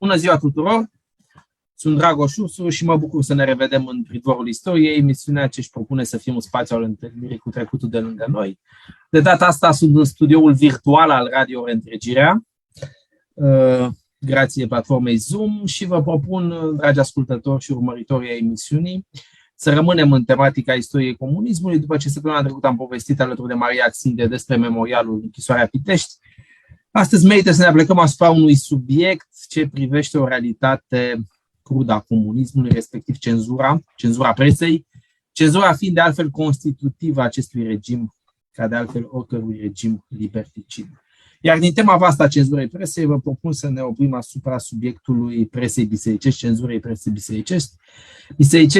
Bună ziua tuturor! Sunt Dragoș Ursu și mă bucur să ne revedem în Pridvorul Istoriei, emisiunea ce își propune să fie un spațiu al întâlnirii cu trecutul de lângă noi. De data asta sunt în studioul virtual al Radio Reîntregirea, grație platformei Zoom, și vă propun, dragi ascultători și urmăritori ai emisiunii, să rămânem în tematica istoriei comunismului, după ce săptămâna trecută am povestit alături de Maria Axinde despre memorialul Închisoarea Pitești. Astăzi merită să ne aplecăm asupra unui subiect ce privește o realitate crudă a comunismului, respectiv cenzura presei, cenzura fiind de altfel constitutivă acestui regim, ca de altfel oricărui regim liberticid. Iar din tema vastă a cenzurei presei, vă propun să ne oprim asupra subiectului presei bisericești, cenzurei presei bisericești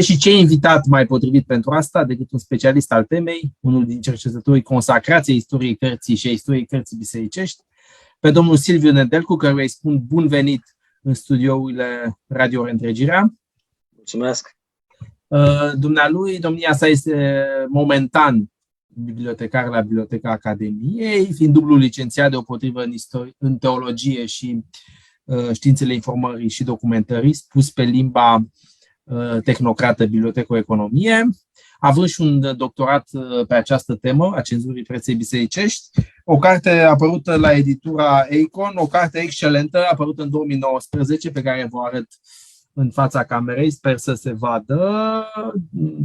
și ce invitat mai potrivit pentru asta decât un specialist al temei, unul din cercetătorii consacrați ai istoriei cărții și a istoriei cărții bisericești, pe domnul Silviu Nedelcu, căruia îi spun bun venit în studiourile Radio Reîntregirea. Mulțumesc! Domnia sa este momentan bibliotecar la Biblioteca Academiei, fiind dublu licențiat deopotrivă în teologie și științele informării și documentării, spus pe limba tehnocrată biblioteco-economie, având și un doctorat pe această temă, a cenzurii presei bisericești, o carte apărută la editura Eikon, o carte excelentă, apărută în 2019, pe care vă arăt în fața camerei, sper să se vadă,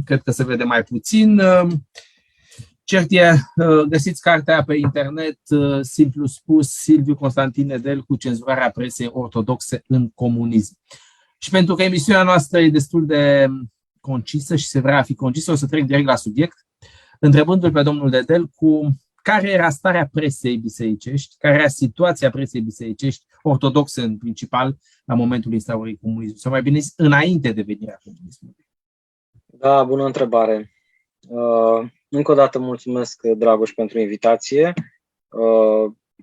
cred că se vede mai puțin. Cert e, găsiți cartea pe internet, simplu spus, Silviu Constantin Nedelcu, cenzurarea presei ortodoxe în comunism. Și pentru că emisiunea noastră e destul de concisă și se vrea a fi concisă, o să trec direct la subiect, întrebându-l pe domnul Nedelcu care era starea presei bisericești, care era situația presei bisericești, ortodoxe în principal, la momentul instaurării comunismului, sau mai bine zis, înainte de venirea comunismului. Da, bună întrebare. Încă o dată mulțumesc, Dragoș, pentru invitație.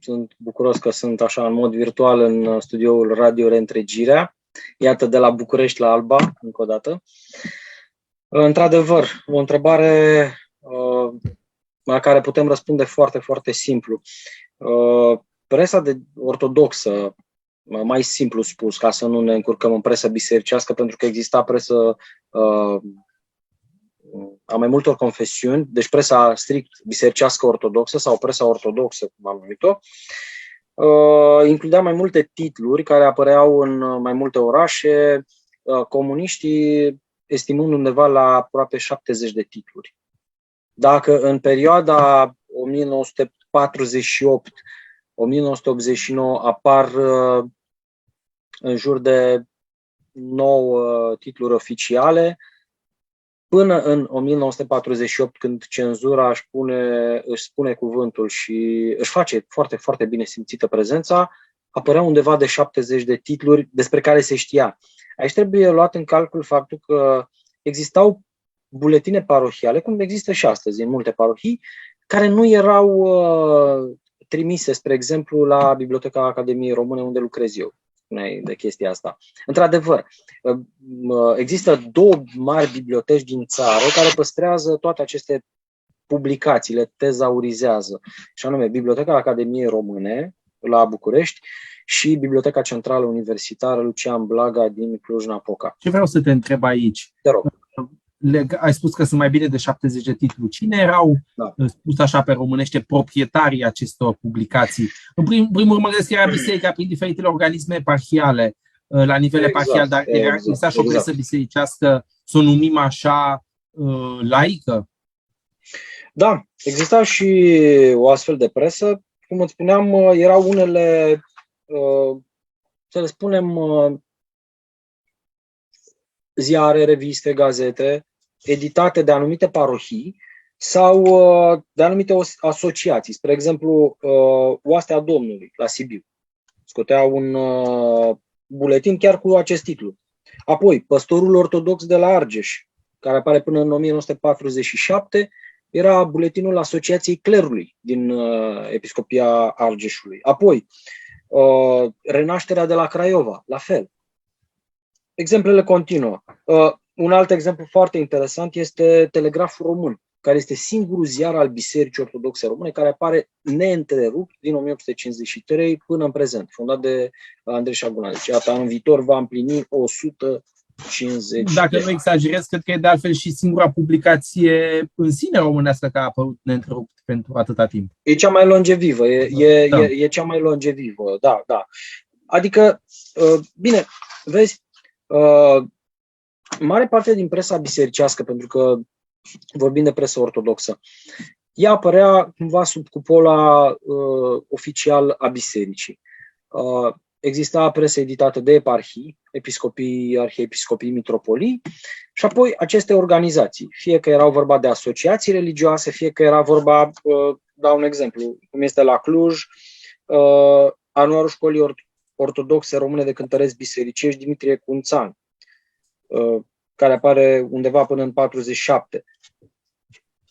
Sunt bucuros că sunt așa în mod virtual în studioul Radio Reîntregirea. Iată, de la București la Alba, încă o dată. Într-adevăr, o întrebare la care putem răspunde foarte, foarte simplu. Presa ortodoxă, mai simplu spus, ca să nu ne încurcăm în presă bisericească, pentru că exista presă a mai multor confesiuni, deci presa strict bisericească ortodoxă sau presa ortodoxă, cum am numit-o, includea mai multe titluri care apăreau în mai multe orașe, comuniștii estimând undeva la aproape 70 de titluri. Dacă în perioada 1948-1989 apar în jur de 9 titluri oficiale, până în 1948, când cenzura își spune cuvântul și își face foarte, foarte bine simțită prezența, apăreau undeva de 70 de titluri despre care se știa. Aici trebuie luat în calcul faptul că existau buletine parohiale, cum există și astăzi în multe parohii, care nu erau trimise, spre exemplu, la Biblioteca Academiei Române, unde lucrez eu. Spuneai de chestia asta. Într-adevăr, există două mari biblioteci din țară care păstrează toate aceste publicații, le tezaurizează, și anume Biblioteca Academiei Române la București și Biblioteca Centrală Universitară Lucian Blaga din Cluj-Napoca. Ce vreau să te întreb aici? Te rog. Ai spus că sunt mai bine de 70 de titluri. Cine erau, spus așa pe românește, proprietarii acestor publicații? În primul rând, mă gândesc că era biserica prin diferitele organisme eparhiale, la nivel eparhial, dar exista și o presă bisericească, să o numim așa, laică? Da, exista și o astfel de presă. Cum îți spuneam, erau unele, să le spunem, ziare, reviste, gazete, editate de anumite parohii sau de anumite asociații. Spre exemplu, Oastea Domnului la Sibiu scotea un buletin chiar cu acest titlu. Apoi, Păstorul Ortodox de la Argeș, care apare până în 1947, era buletinul Asociației Clerului din Episcopia Argeșului. Apoi, Renașterea de la Craiova, la fel. Exemplele continuă. Un alt exemplu foarte interesant este Telegraful Român, care este singurul ziar al Bisericii Ortodoxe Române, care apare neîntrerupt din 1853 până în prezent, fondat de Andrei Șaguna. Deci, iată, anul viitor va împlini 150 Dacă de nu ani. exagerez, cred că e de altfel și singura publicație în sine românească care a apărut neîntrerupt pentru atâta timp. E cea mai longevivă, Da. e cea mai longevivă, da, da. Adică, bine, vezi, mare parte din presa bisericească, pentru că vorbim de presă ortodoxă, ea apărea cumva sub cupola oficial a bisericii. Exista presă editată de eparhii, episcopii, arhiepiscopii, mitropolii și apoi aceste organizații, fie că erau vorba de asociații religioase, fie că era vorba, dau un exemplu, cum este la Cluj, anuarul școlii ortodoxe române de cântăreți bisericești Dimitrie Cunțan, care apare undeva până în 47.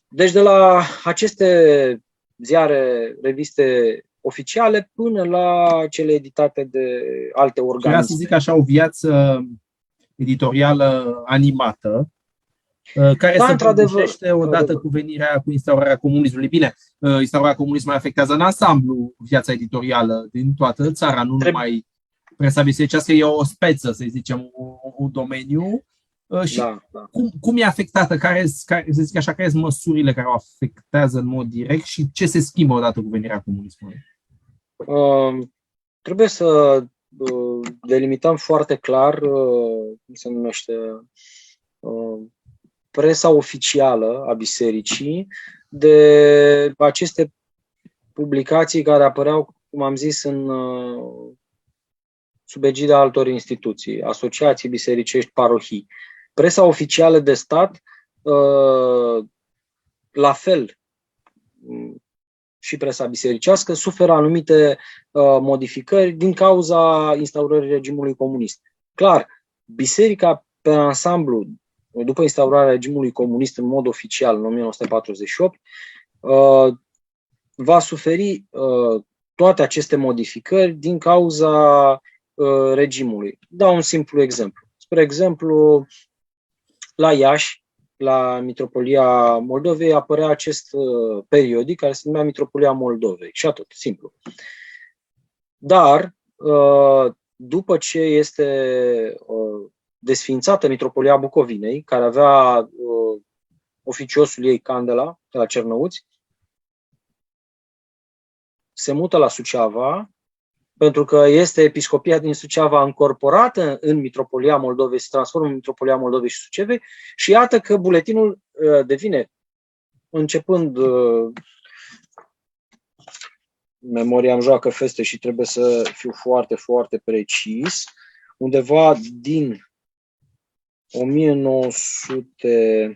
Deci de la aceste ziare, reviste oficiale, până la cele editate de alte organisme. Vreau să zic așa, o viață editorială animată, care Da, se într-adevăr, prăbușește odată cu instaurarea comunismului. Bine, instaurarea comunismului afectează în ansamblu viața editorială din toată țara, nu numai presa bisericească, e o speță, să zicem, un domeniu. Și da. cum e afectată, să zic așa, care sunt măsurile care o afectează în mod direct și ce se schimbă odată cu venirea comunismului? Trebuie să delimităm foarte clar, cum se numește, presa oficială a bisericii de aceste publicații care apăreau, cum am zis, sub egida altor instituții, asociații bisericești, parohii. Presa oficială de stat, la fel, și presa bisericească, suferă anumite modificări din cauza instaurării regimului comunist. Clar, biserica pe ansamblu, după instaurarea regimului comunist în mod oficial în 1948, va suferi toate aceste modificări din cauza regimului. Dau un simplu exemplu. Spre exemplu, la Iași, la Mitropolia Moldovei, apărea acest periodic care se numea Mitropolia Moldovei. Și atât, simplu. Dar, după ce este desființată Mitropolia Bucovinei, care avea oficiosul ei Candela, de la Cernăuți, se mută la Suceava, pentru că este episcopia din Suceava încorporată în Mitropolia Moldovei, se transformă în Mitropolia Moldovei și Sucevei și iată că buletinul devine, începând, memoria îmi joacă feste și trebuie să fiu foarte, foarte precis, undeva din 1900...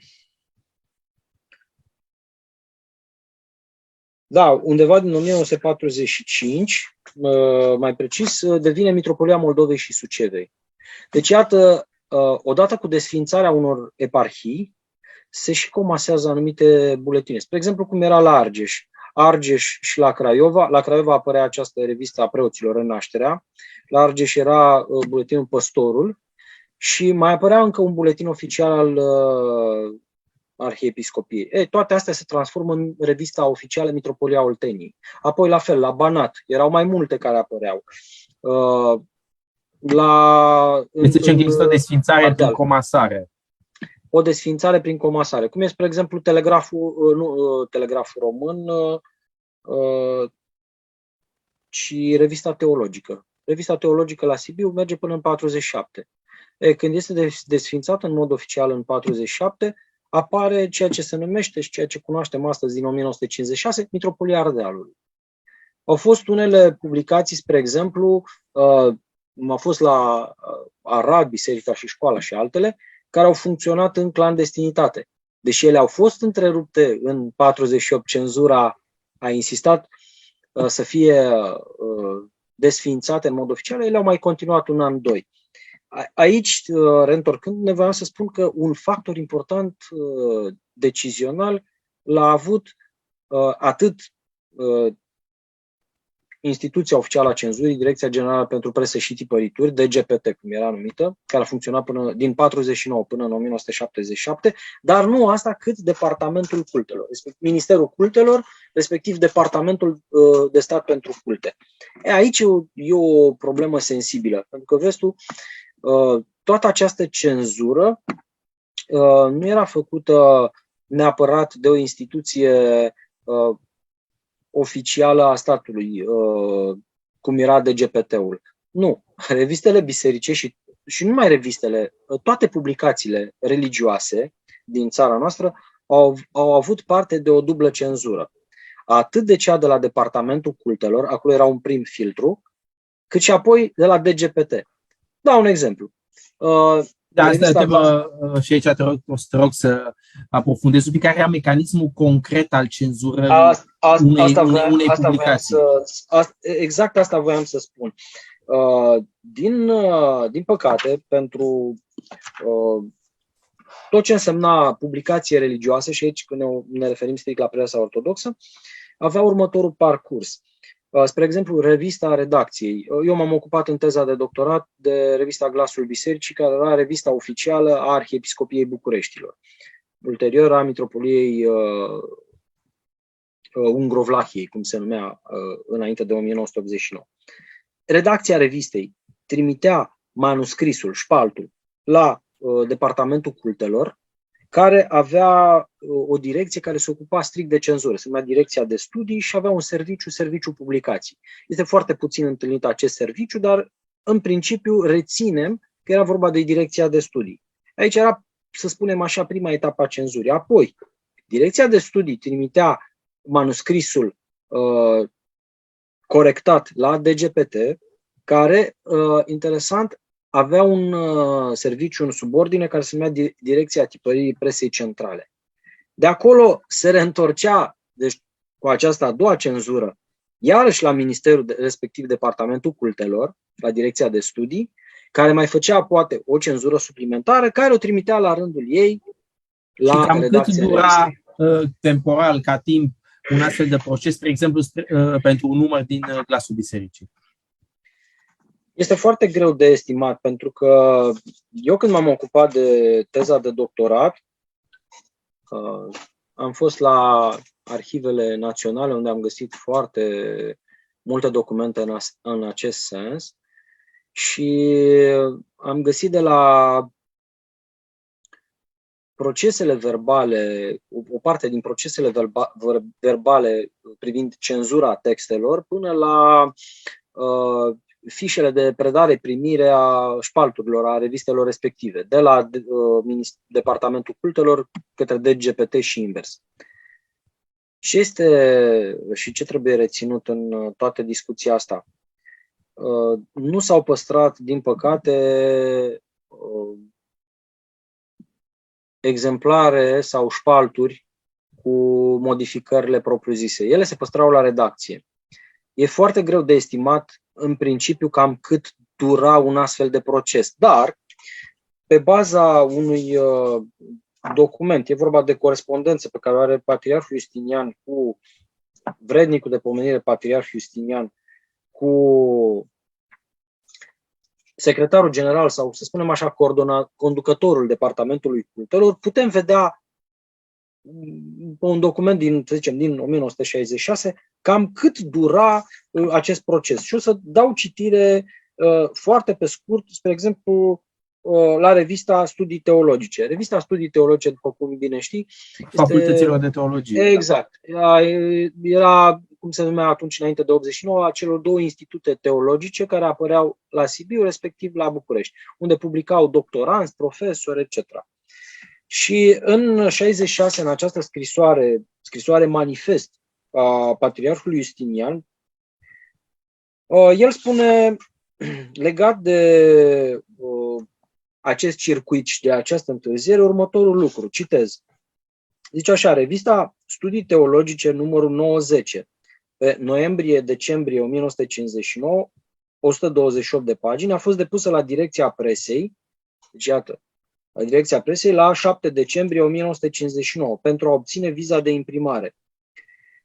Da, undeva din 1945, mai precis, devine Mitropolia Moldovei și Sucevei. Deci, iată, odată cu desființarea unor eparhii, se și comasează anumite buletine. Spre exemplu, cum era la Argeș și la Craiova. La Craiova apărea această revistă a preoților, Renașterea. La Argeș era buletinul Păstorul și mai apărea încă un buletin oficial al Arhiepiscopiei. Toate astea se transformă în revista oficială Mitropolia Olteniei. Apoi, la fel, la Banat, erau mai multe care apăreau. Deci zicem că există desființare prin comasare. O desființare prin comasare. Cum e, spre exemplu, Telegraful Român, ci Revista Teologică. Revista Teologică la Sibiu merge până în 47. Când este desființată în mod oficial în 47, apare ceea ce se numește și ceea ce cunoaștem astăzi din 1956, Mitropolia Ardealului. Au fost unele publicații, spre exemplu, a fost la Arad, Biserica și Școala și altele, care au funcționat în clandestinitate. Deși ele au fost întrerupte în 48, cenzura a insistat să fie desființate în mod oficial, ele au mai continuat un an, doi. Aici, reîntorcând, ne voiam să spun că un factor important decizional l-a avut atât instituția oficială a cenzurii, Direcția Generală pentru Presă și Tipărituri, DGPT, cum era numită, care a funcționat din 49 până în 1977, dar nu asta, cât Departamentul Cultelor, respectiv Ministerul Cultelor, respectiv Departamentul de Stat pentru Culte. Aici e o problemă sensibilă, pentru că, vezi tu, toată această cenzură nu era făcută neapărat de o instituție oficială a statului, cum era DGPT-ul. Nu. Revistele bisericești și nu numai revistele, toate publicațiile religioase din țara noastră au avut parte de o dublă cenzură. Atât de cea de la Departamentul Cultelor, acolo era un prim filtru, cât și apoi de la DGPT. Dau un exemplu. Da, asta și aici te rog să aprofundezi un pic care era mecanismul concret al cenzurării unei publicații. Exact asta voiam să spun. Din păcate, pentru tot ce însemna publicație religioasă, și aici când ne referim strict la presa ortodoxă, avea următorul parcurs. Spre exemplu, revista redacției. Eu m-am ocupat în teza de doctorat de revista Glasul Bisericii, care era revista oficială a Arhiepiscopiei Bucureștilor. Ulterior a Mitropoliei Ungrovlahiei, cum se numea înainte de 1989. Redacția revistei trimitea manuscrisul, șpaltul, la Departamentul Cultelor, care avea o direcție care se ocupa strict de cenzură, se numea Direcția de Studii și avea un serviciu publicații. Este foarte puțin întâlnit acest serviciu, dar în principiu reținem că era vorba de Direcția de Studii. Aici era, să spunem așa, prima etapă a cenzurii. Apoi, Direcția de Studii trimitea manuscrisul corectat la DGPT, care, interesant, avea un serviciu în subordine care se numea Direcția Tipăririi Presei Centrale. De acolo se reîntorcea, deci cu această a doua cenzură, iarăși la ministerul, respectiv Departamentul Cultelor, la Direcția de Studii, care mai făcea poate o cenzură suplimentară, care o trimitea la rândul ei la redacția. Și cam cât dura temporal, ca timp, un astfel de proces, spre exemplu, pentru un număr din Glasul Bisericii? Este foarte greu de estimat, pentru că eu când m-am ocupat de teza de doctorat, am fost la arhivele naționale, unde am găsit foarte multe documente în acest sens și am găsit de la procesele verbale, o parte din procesele verbale privind cenzura textelor, până la fișele de predare-primire a șpalturilor, a revistelor respective, de la Departamentul Cultelor către DGPT și invers. Și ce trebuie reținut în toată discuția asta? Nu s-au păstrat, din păcate, exemplare sau șpalturi cu modificările propriu-zise. Ele se păstrau la redacție. E foarte greu de estimat, în principiu, cam cât dura un astfel de proces. Dar, pe baza unui document, e vorba de corespondență pe care o are Patriarhul Justinian cu vrednicul de pomenire Patriarh Justinian, cu secretarul general sau, să spunem așa, conducătorul Departamentului Cultelor, putem vedea un document din 1966, cam cât dura acest proces. Și o să dau citire foarte pe scurt, spre exemplu, la revista Studii Teologice. Revista Studii Teologice, după cum bine știi, Facultăților de teologie. Exact. Era, cum se numea atunci, înainte de 89, a celor două institute teologice care apăreau la Sibiu, respectiv la București, unde publicau doctoranți, profesori, etc. Și în 66, în această scrisoare manifest a Patriarhului Justinian, el spune, legat de acest circuit și de această întârziere, următorul lucru. Citez. Zice așa: revista Studii Teologice numărul 90, pe noiembrie-decembrie 1959, 128 de pagini, a fost depusă la Direcția Presei, deci iată, la Direcția Presei la 7 decembrie 1959 pentru a obține viza de imprimare.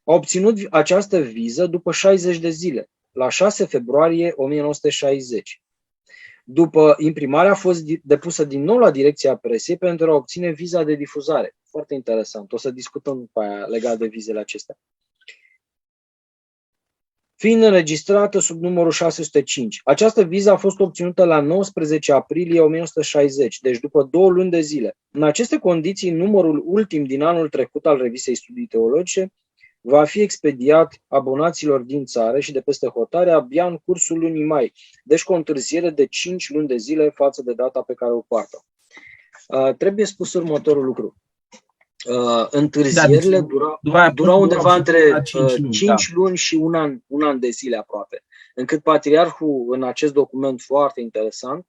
A obținut această viză după 60 de zile, la 6 februarie 1960. După imprimare a fost depusă din nou la direcția presei pentru a obține viza de difuzare. Foarte interesant. O să discutăm după aia legat de vizele acestea. Fiind înregistrată sub numărul 605. Această viză a fost obținută la 19 aprilie 1960, deci după 2 luni de zile. În aceste condiții, numărul ultim din anul trecut al revistei Studii Teologice va fi expediat abonaților din țară și de peste hotare abia în cursul lunii mai, deci cu o întârziere de 5 luni de zile față de data pe care o poartă. Trebuie spus următorul lucru. Întârzierile durau undeva între 5 luni și un an de zile aproape. Încât patriarhul, în acest document foarte interesant,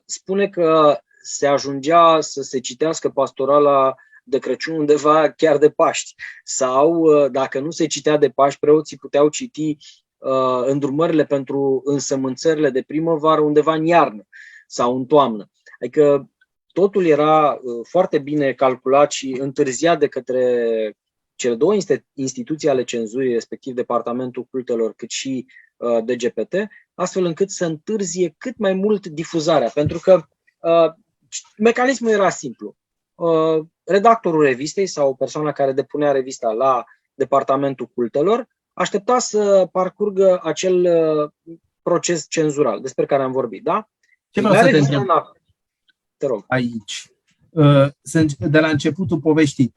spune că se ajungea să se citească pastorala de Crăciun undeva chiar de Paști. Sau, dacă nu se citea de Paști, preoții puteau citi îndrumările pentru însămânțările de primăvară undeva în iarnă sau în toamnă. Adică totul era foarte bine calculat și întârziat de către cele două instituții ale cenzurii, respectiv Departamentul Cultelor, cât și DGPT, astfel încât să întârzie cât mai mult difuzarea. Pentru că mecanismul era simplu. Redactorul revistei sau persoana care depunea revista la Departamentul Cultelor aștepta să parcurgă acel proces cenzural despre care am vorbit. Da? Ce vreau să te întreb aici? De la începutul poveștii,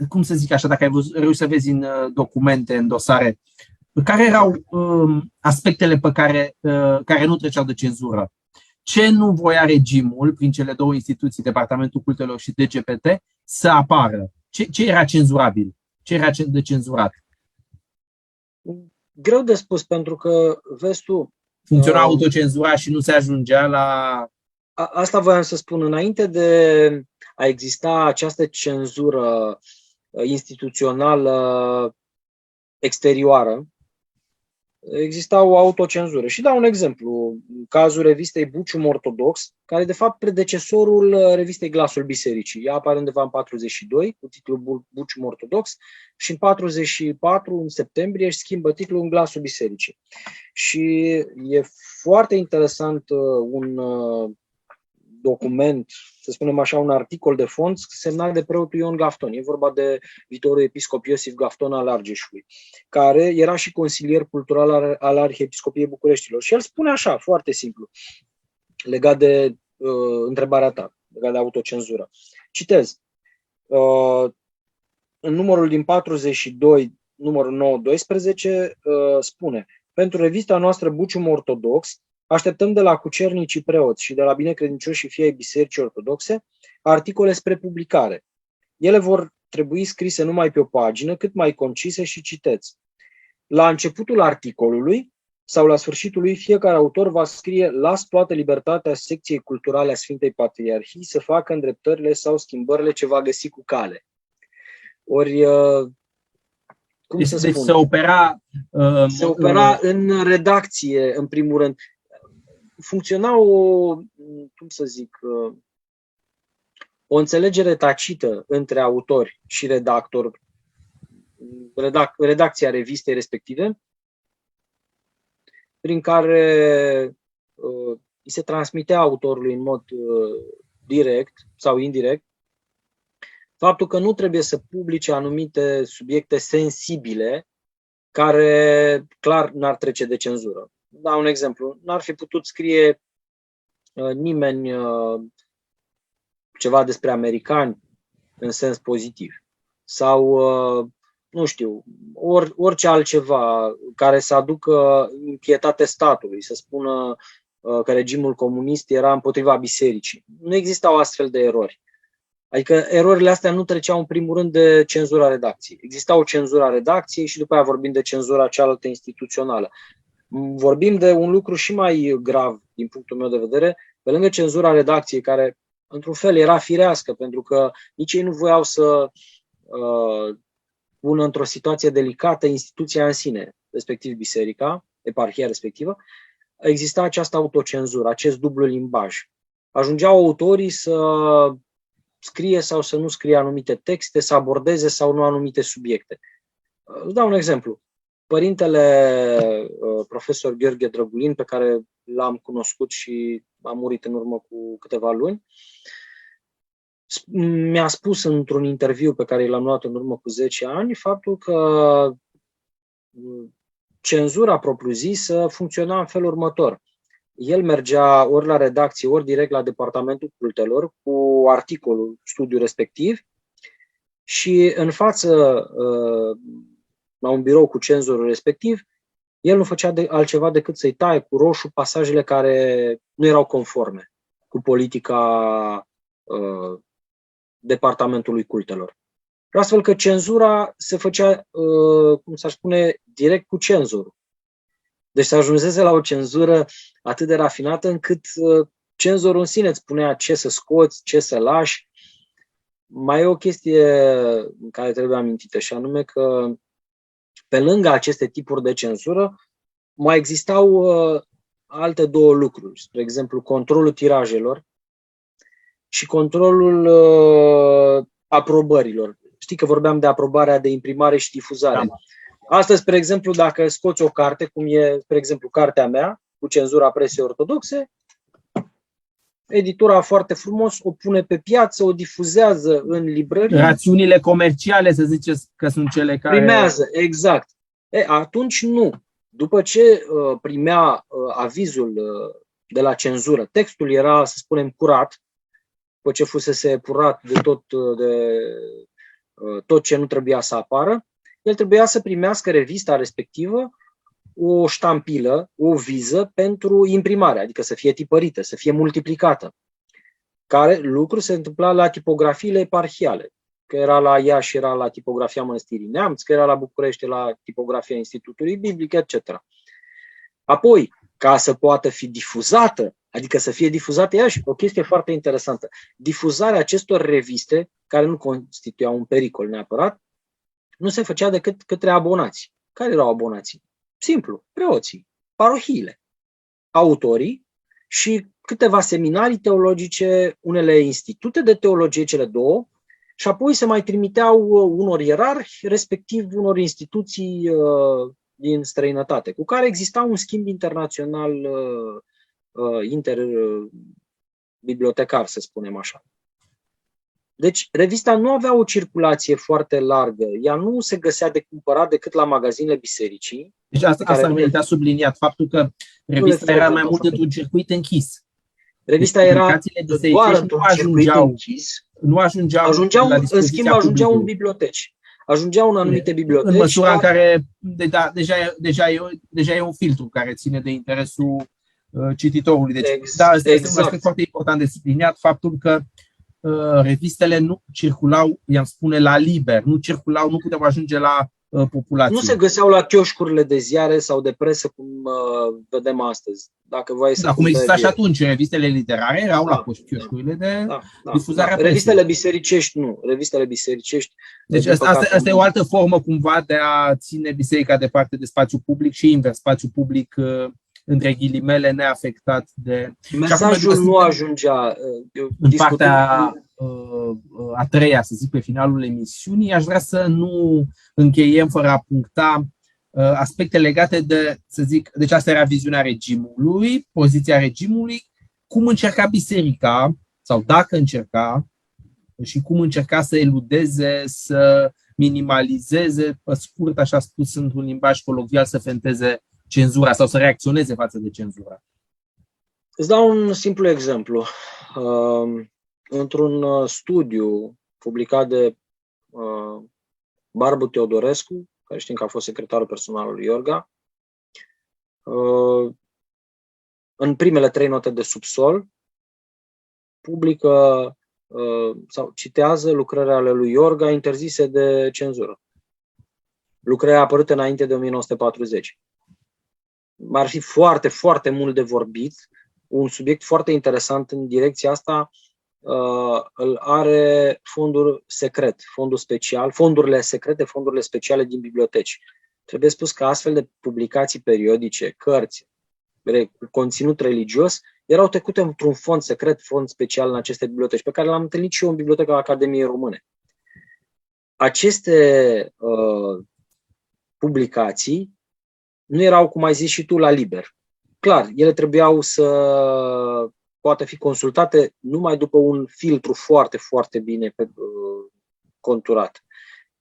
cum să zic așa, dacă ai reușit să vezi în documente, în dosare, care erau aspectele pe care nu treceau de cenzură? Ce nu voia regimul, prin cele două instituții, Departamentul Cultelor și DGPT, să apară? Ce era cenzurabil? Ce era de cenzurat? Greu de spus, pentru că, vezi tu... Funcționa autocenzura și nu se ajungea la... Asta voiam să spun. Înainte de a exista această cenzură instituțională exterioară, exista o autocenzură. Și dau un exemplu. Cazul revistei Bucium Ortodox, care e de fapt predecesorul revistei Glasul Bisericii. Ea apare undeva în 42 cu titlul Bucium Ortodox și în 44, în septembrie, își schimbă titlul în Glasul Bisericii. Și e foarte interesant un document, să spunem așa, un articol de fond semnat de preotul Ion Gafton. E vorba de viitorul episcop Iosif Gafton al Argeșului, care era și consilier cultural al Arhiepiscopiei Bucureștilor. Și el spune așa, foarte simplu, legat de întrebarea ta, legat de autocenzură. Citez. În numărul din 42, numărul 9-12, spune: pentru revista noastră Bucium Ortodox, așteptăm de la cucernicii preoți și de la binecredincioșii fii ai Bisericii Ortodoxe articole spre publicare. Ele vor trebui scrise numai pe o pagină, cât mai concise și citeți. La începutul articolului sau la sfârșitul lui, fiecare autor va scrie: las toată libertatea secției culturale a Sfintei Patriarhii să facă îndreptările sau schimbările ce va găsi cu cale. Ori, cum să spun? Deci se opera în redacție, în primul rând. Funcționa o înțelegere tacită între autori și redactor, redacția revistei respective, prin care îi se transmitea autorului în mod direct sau indirect faptul că nu trebuie să publice anumite subiecte sensibile care clar n-ar trece de cenzură. Dau un exemplu. N-ar fi putut scrie nimeni ceva despre americani în sens pozitiv. Sau, nu știu, orice altceva care să aducă impietate statului, să spună că regimul comunist era împotriva bisericii. Nu existau astfel de erori. Adică erorile astea nu treceau în primul rând de cenzura redacției. Exista o cenzură a redacției și după aia vorbim de cenzura cealaltă instituțională. Vorbim de un lucru și mai grav din punctul meu de vedere, pe lângă cenzura redacției, care într-un fel era firească, pentru că nici ei nu voiau să pună într-o situație delicată instituția în sine, respectiv biserica, eparhia respectivă, exista această autocenzură, acest dublu limbaj. Ajungeau autorii să scrie sau să nu scrie anumite texte, să abordeze sau nu anumite subiecte. Îți dau un exemplu. Părintele profesor Gheorghe Drăgulin, pe care l-am cunoscut și a murit în urmă cu câteva luni, mi-a spus într-un interviu pe care l-am luat în urmă cu 10 ani faptul că cenzura propriu-zisă funcționa în felul următor. El mergea ori la redacție, ori direct la departamentul cultelor cu articolul, studiul respectiv și în față, la un birou cu cenzorul respectiv, el nu făcea altceva decât să-i taie cu roșu pasajele care nu erau conforme cu politica departamentului cultelor. Astfel că cenzura se făcea, cum s-ar spune, direct cu cenzorul. Deci se ajunsese la o cenzură atât de rafinată încât cenzorul în sine îți spunea ce să scoți, ce să lași. Mai e o chestie care trebuie amintită și anume că pe lângă aceste tipuri de cenzură mai existau alte două lucruri. Spre exemplu, controlul tirajelor și controlul aprobărilor. Știi că vorbeam de aprobarea de imprimare și difuzare. Da. Astăzi, spre exemplu, dacă scoți o carte, cum e, spre exemplu, cartea mea, cu cenzura presei ortodoxe, editura foarte frumos o pune pe piață, o difuzează în librării. Rațiunile comerciale, să ziceți, că sunt cele care... Primează, exact. Atunci nu. După ce primea avizul de la cenzură, textul era, să spunem, curat, după ce fusese epurat de tot ce nu trebuia să apară, el trebuia să primească revista respectivă o ștampilă, o viză pentru imprimare, adică să fie tipărită, să fie multiplicată. Care lucru se întâmpla la tipografiile eparhiale, că era la Iași, era la tipografia Mănăstirii Neamț, că era la București, la tipografia Institutului Biblic, etc. Apoi, ca să poată fi difuzată, adică să fie difuzată, iarăși, o chestie foarte interesantă, difuzarea acestor reviste, care nu constituiau un pericol neapărat, nu se făcea decât către abonați. Care erau abonații? Simplu, preoții, parohiile, autorii și câteva seminarii teologice, unele institute de teologie, cele două, și apoi se mai trimiteau unor ierarhi, respectiv unor instituții din străinătate, cu care exista un schimb internațional interbibliotecar, să spunem așa. Deci, revista nu avea o circulație foarte largă. Ea nu se găsea de cumpărat decât la magazinele bisericii. Deci asta merită subliniat, faptul că revista era mai mult într-un circuit închis. Revista deci, era doar într-un circuit închis. Nu ajungeau în schimb, ajungeau în biblioteci. Ajungeau în anumite biblioteci. În măsura în care deja e un filtru care ține de interesul cititorului. Deci, este un aspect foarte important de subliniat, faptul că revistele nu circulau, i-am spune, la liber, nu puteau ajunge la populație. Nu se găseau la chioșcurile de ziare sau de presă, cum vedem astăzi. Dacă voi să cum exista și atunci, revistele literare erau la chioșcurile de difuzare a presei. Revistele bisericești nu. Revistele bisericești... Deci asta e o altă formă cumva de a ține biserica departe de spațiu public și invers, spațiu public între ghilimele, neafectat de... Mesajul nu ajungea... În partea a treia, să zic, pe finalul emisiunii, aș vrea să nu încheiem fără a puncta aspecte legate de, să zic, deci asta era viziunea regimului, poziția regimului, cum încerca biserica, sau dacă încerca, și cum încerca să eludeze, să minimalizeze, pe scurt, așa spus într-un limbaj colocvial, să fenteze cenzura sau să reacționeze față de cenzura. Îți dau un simplu exemplu. Într-un studiu publicat de Barbu Teodorescu, care știm că a fost secretarul personal al lui Iorga, în primele 3 note de subsol, publică sau citează lucrările ale lui Iorga interzise de cenzură. Lucrări apărute înainte de 1940. Ar fi foarte, foarte mult de vorbit. Un subiect foarte interesant în direcția asta îl are fondul secret, fondul special, fondurile secrete, fondurile speciale din biblioteci. Trebuie spus că astfel de publicații periodice, cărți cu conținut religios, erau trecute într-un fond secret, fond special în aceste biblioteci, pe care l-am întâlnit și eu în Biblioteca Academiei Române. Aceste publicații nu erau, cum ai zis și tu, la liber. Clar, ele trebuiau să poată fi consultate numai după un filtru foarte, foarte bine conturat.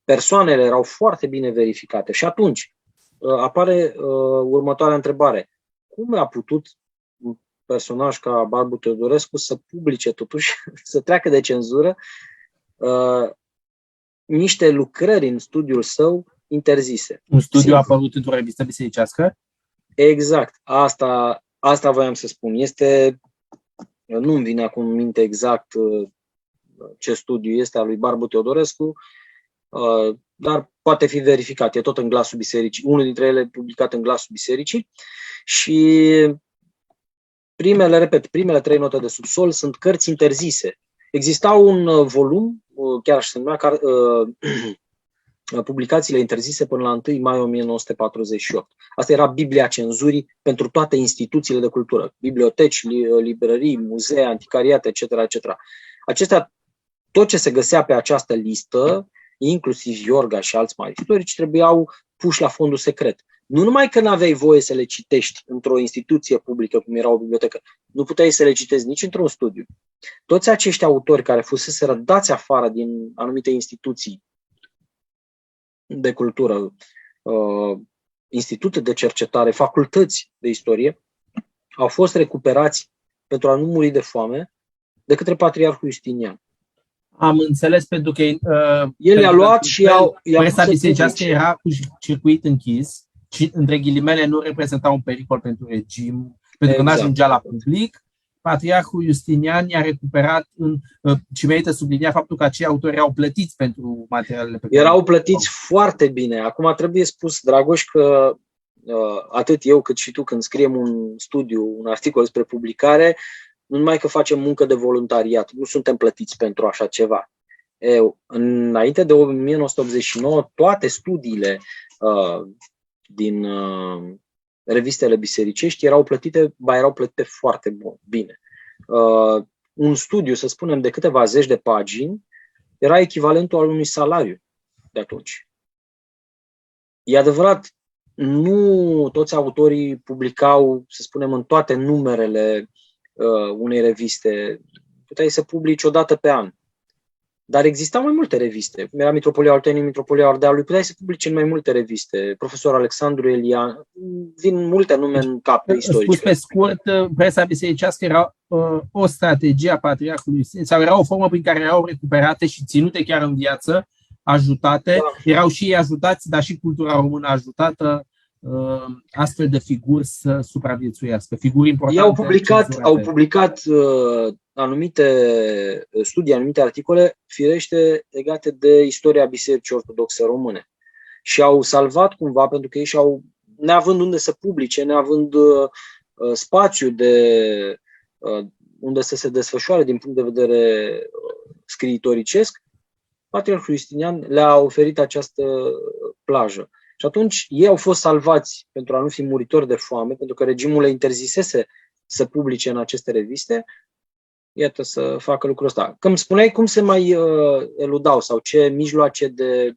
Persoanele erau foarte bine verificate și atunci apare următoarea întrebare. Cum a putut un personaj ca Barbu Teodorescu să publice totuși, să treacă de cenzură niște lucrări în studiul său interzise? Un studiu a apărut într-o revistă bisericească? Exact. Asta voiam să spun. Nu-mi vine acum în minte exact ce studiu este al lui Barbu Teodorescu, dar poate fi verificat. E tot în Glasul Bisericii. Unul dintre ele publicat în Glasul Bisericii. Și primele 3 note de subsol sunt cărți interzise. Exista un volum, chiar așa se numea, publicațiile interzise până la 1 mai 1948. Asta era Biblia cenzurii pentru toate instituțiile de cultură. Biblioteci, librării, muzee, anticariate, etc., etc. Acestea, tot ce se găsea pe această listă, inclusiv Iorga și alți mari istorici, trebuiau puși la fondul secret. Nu numai că n-aveai voie să le citești într-o instituție publică, cum era o bibliotecă, nu puteai să le citezi nici într-un studiu. Toți acești autori care fuseseră dați afară din anumite instituții de cultură, institute de cercetare, facultăți de istorie, au fost recuperați pentru a nu muri de foame de către Patriarhul Justinian. Am înțeles, pentru că el i-a luat și i-a presa bisericească era cu circuit închis și, între ghilimele, nu reprezenta un pericol pentru regim, pentru că nu ajungea la public. Patriarhul Justinian i-a recuperat și merită sublinia faptul că acei autori erau plătiți pentru materialele pe care erau plătiți foarte bine. Acum trebuie spus, Dragoș, că atât eu cât și tu, când scriem un studiu, un articol despre publicare, nu numai că facem muncă de voluntariat, nu suntem plătiți pentru așa ceva. Înainte de 1989, toate studiile din revistele bisericești erau plătite foarte bine. Un studiu, să spunem, de câteva zeci de pagini era echivalentul al unui salariu de atunci. E adevărat, nu toți autorii publicau, să spunem, în toate numerele unei reviste. Puteai să publici o dată pe an. Dar existau mai multe reviste. Cum era Mitropolia Olteniei, Mitropolia Ardealului, puteai să publici în mai multe reviste. Profesor Alexandru Elian, vin multe nume în cap istorice. Spus pe scurt, presa bisericească era o strategie a Patriarhului, sau era o formă prin care erau recuperate și ținute chiar în viață, ajutate. Da. Erau și ei ajutați, dar și cultura română ajutată astfel de figuri să supraviețuiască. Figuri importante. Au publicat anumite studii, anumite articole, firește, legate de istoria Bisericii Ortodoxe Române. Și au salvat cumva, pentru că ei neavând unde să publice, neavând spațiu unde să se desfășoare din punct de vedere scriitoricesc, Patriarhul Justinian le-a oferit această plajă. Și atunci ei au fost salvați pentru a nu fi muritori de foame, pentru că regimul le interzisese să publice în aceste reviste, iată, să facă lucrul ăsta. Când spuneai cum se mai eludau sau ce mijloace de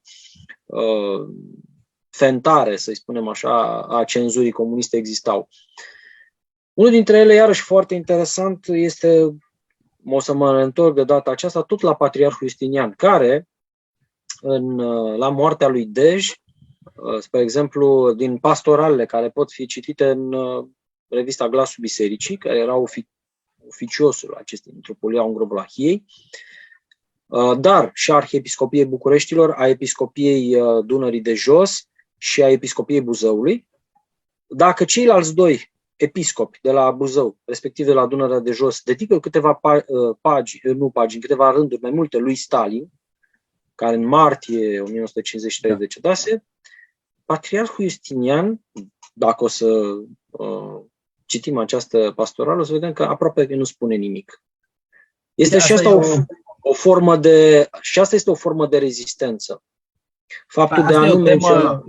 fentare, să-i spunem așa, a cenzurii comuniste existau. Unul dintre ele, iarăși foarte interesant, este, o să mă întorc de data aceasta, tot la Patriarhul Justinian, care, la moartea lui Dej, spre exemplu, din pastoralele care pot fi citite în revista Glasul Bisericii, care era oficiosul acestei Mitropolia Ungro-Vlahiei, dar și a Arhiepiscopiei Bucureștilor, a Episcopiei Dunării de Jos și a Episcopiei Buzăului. Dacă ceilalți 2 episcopi de la Buzău, respectiv de la Dunărea de Jos, dedică câteva câteva rânduri mai multe lui Stalin, care în martie 1953 decedase, Patriarhul Justinian, dacă o să citim această pastorală, o să vedem că aproape nu spune nimic. Este și asta o formă de, și asta este o formă de rezistență. Faptul de a nu menționa.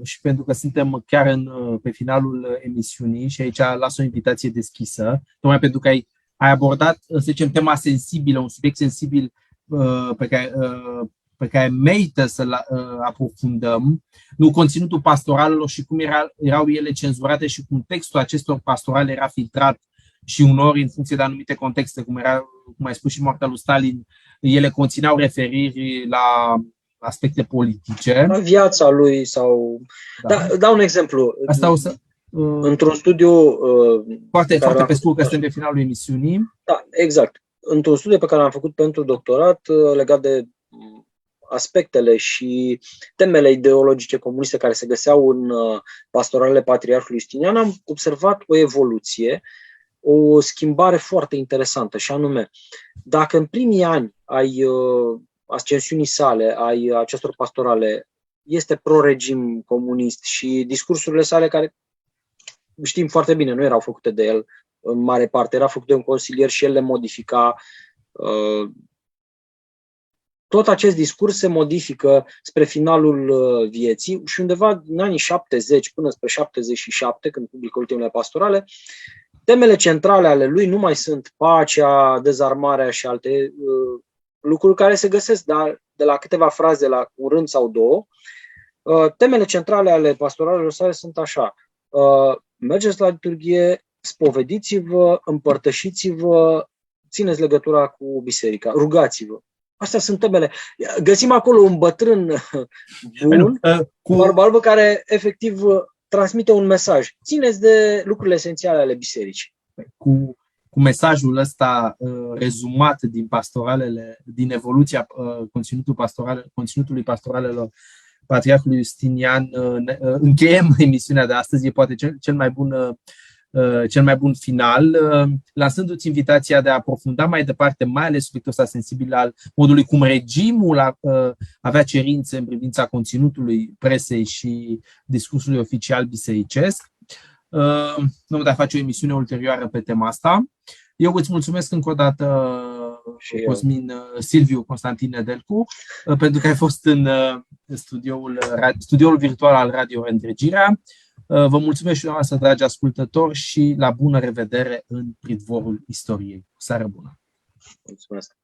Și pentru că suntem chiar pe finalul emisiunii și aici las o invitație deschisă, tocmai pentru că ai abordat, să zicem, tema sensibilă, un subiect sensibil pe care pe care merită să-l aprofundăm, nu conținutul pastoralelor și cum erau ele cenzurate și cum textul acestor pastorale era filtrat și uneori în funcție de anumite contexte, cum ai spus și moartea lui Stalin, ele conțineau referiri la aspecte politice. La viața lui sau... Da. Dau un exemplu. Asta o să... Într-un studiu... Foarte pe scurt, că suntem pe finalul emisiunii. Da, exact. Într-un studiu pe care l-am făcut pentru doctorat legat de aspectele și temele ideologice comuniste care se găseau în pastoralele Patriarhului Justinian, am observat o evoluție, o schimbare foarte interesantă, și anume, dacă în primii ani ai ascensiunii sale, ai acestor pastorale, este pro-regim comunist și discursurile sale, care știm foarte bine, nu erau făcute de el în mare parte, era făcut de un consilier și el le modifica. Tot acest discurs se modifică spre finalul vieții și undeva din anii 70 până spre 77, când publică ultimele pastorale, temele centrale ale lui nu mai sunt pacea, dezarmarea și alte lucruri care se găsesc de la câteva fraze la un rând sau două. Temele centrale ale pastoralelor sale sunt așa: mergeți la liturghie, spovediți-vă, împărtășiți-vă, țineți legătura cu biserica, rugați-vă. Astea sunt temele. Găsim acolo un bătrân bun, cu barbă albă, care efectiv transmite un mesaj. Țineți de lucrurile esențiale ale bisericii. Cu mesajul rezumat din pastoralele, din evoluția conținutului pastoralelor Patriarhului Justinian, încheiem emisiunea de astăzi. E poate cel mai bun final, lansându-ți invitația de a aprofunda mai departe, mai ales subiectul ăsta sensibil al modului cum regimul avea cerințe în privința conținutului presei și discursului oficial bisericesc. Nu de a face o emisiune ulterioară pe tema asta. Eu îți mulțumesc încă o dată, Cosmin Silviu Constantin Nedelcu, pentru că ai fost în studioul virtual al Radio Reîntregirea. Vă mulțumesc și dumneavoastră, dragi ascultători, și la bună revedere în pridvorul istoriei. Seară bună! Mulțumesc!